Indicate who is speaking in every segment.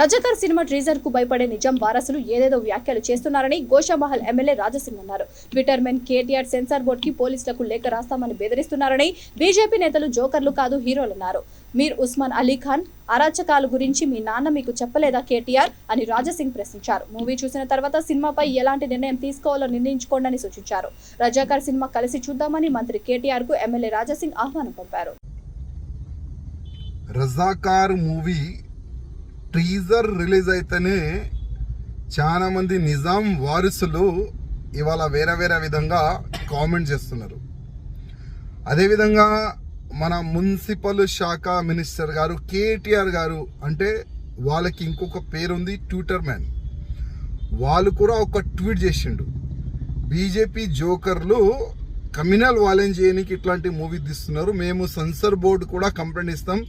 Speaker 1: Razakar cinema teaser కు భయపడే నిజాం వారసులు ఏదేదో వ్యాఖ్యలు చేస్తున్నారని గోషామహల్ ఎమ్మెల్యే రాజసింగ్ అన్నారు. ట్విట్టర్ మెన్ కేటీఆర్ సెన్సార్ బోర్డు కి పోలీసులకు లేఖ రాస్తామని బెదిరిస్తున్నారని, బీజేపీ నేతలు జోకర్లు కాదు హీరోలన్నారు. మీర్ ఉస్మాన్ అలీ ఖాన్ అరాచకాల గురించి మీ నాన్న మీకు చెప్పలేదా కేటీఆర్ అని రాజసింగ్ ప్రశ్నించారు. మూవీ చూసిన తర్వాత సినిమాపై ఎలాంటి నిర్ణయం తీసుకోవాలో నిర్ణయించుకోండి అని సూచించారు. రజాకర్ సినిమా కలిసి చూద్దామని మంత్రి కేటీఆర్ కు ఎమ్మెల్యే రాజసింగ్ ఆహ్వానం పంపారు.
Speaker 2: రజాకార్ మూవీ టీజర్ రిలీజ్ అయితేనే చాలా మంది నిజాం వారసులు ఇవాళ వేరే వేరే విధంగా కామెంట్ చేస్తున్నారు. అదేవిధంగా మన మున్సిపల్ శాఖ మినిస్టర్ గారు కేటీఆర్ గారు, అంటే వాళ్ళకి ఇంకొక పేరుంది ట్విట్టర్ మ్యాన్, వాళ్ళు కూడా ఒక ట్వీట్ చేసిండు. బీజేపీ జోకర్లు కమ్యూనల్ వాలెన్స్ చేయడానికి ఇట్లాంటి మూవీ తీస్తున్నారు, మేము సెన్సార్ బోర్డు కూడా కంప్లైంట్ ఇస్తాం,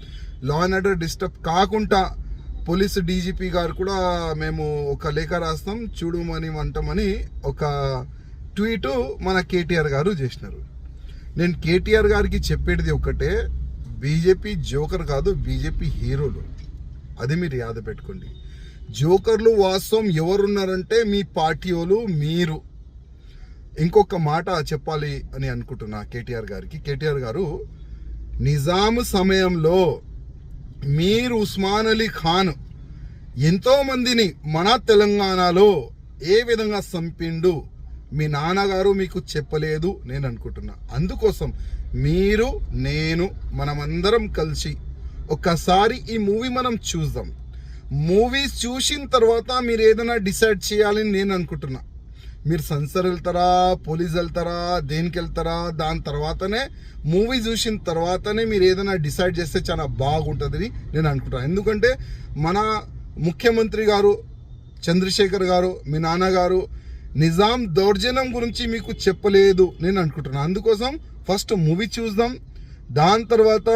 Speaker 2: లా అండ్ ఆర్డర్ డిస్టర్బ్ కాకుండా పోలీసు డీజీపీ గారు కూడా మేము ఒక లేఖ రాస్తాం చూడమని అంటామని ఒక ట్వీటు మన కేటీఆర్ గారు చేసినారు. నేను కేటీఆర్ గారికి చెప్పేది ఒకటే, బీజేపీ జోకర్ కాదు, బీజేపీ హీరోలు. అది మీరు యాద పెట్టుకోండి. జోకర్లు వాస్తవం ఎవరున్నారంటే మీ పార్టీ వాళ్ళు, మీరు. ఇంకొక మాట చెప్పాలి అని అనుకుంటున్నా కేటీఆర్ గారికి. కేటీఆర్ గారు, నిజాం సమయంలో మీర్ ఉస్మాన్ అలీ ఖాన్ ఎంతో మందిని మన తెలంగాణలో ఏ విధంగా చంపిండు మీ నాన్నగారు మీకు చెప్పలేదు నేను అనుకుంటున్నా. అందుకోసం మీరు, నేను, మనమందరం కలిసి ఒక్కసారి ఈ మూవీ మనం చూద్దాం. మూవీ చూసిన తర్వాత మీరు ఏదైనా డిసైడ్ చేయాలని నేను అనుకుంటున్నా. మీరు సెన్సార్ వెళ్తారా, పోలీస్ వెళ్తారా, దేనికి వెళ్తారా, దాని తర్వాతనే మూవీ చూసిన తర్వాతనే మీరు ఏదైనా డిసైడ్ చేస్తే చాలా బాగుంటుందని నేను అనుకుంటాను. ఎందుకంటే మన ముఖ్యమంత్రి గారు చంద్రశేఖర్ గారు, మీ నాన్నగారు నిజాం దౌర్జన్యం గురించి మీకు చెప్పలేదు నేను అనుకుంటున్నాను. అందుకోసం ఫస్ట్ మూవీ చూద్దాం, దాని తర్వాత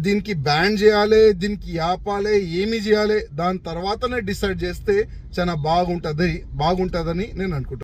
Speaker 2: దీనికి బ్యాన్ చేయాలి, దీనికి ఆపాలి, ఏమి చేయాలి, దాని తర్వాతనే డిసైడ్ చేస్తే చాలా బాగుంటుందని నేను అనుకుంటున్నాను.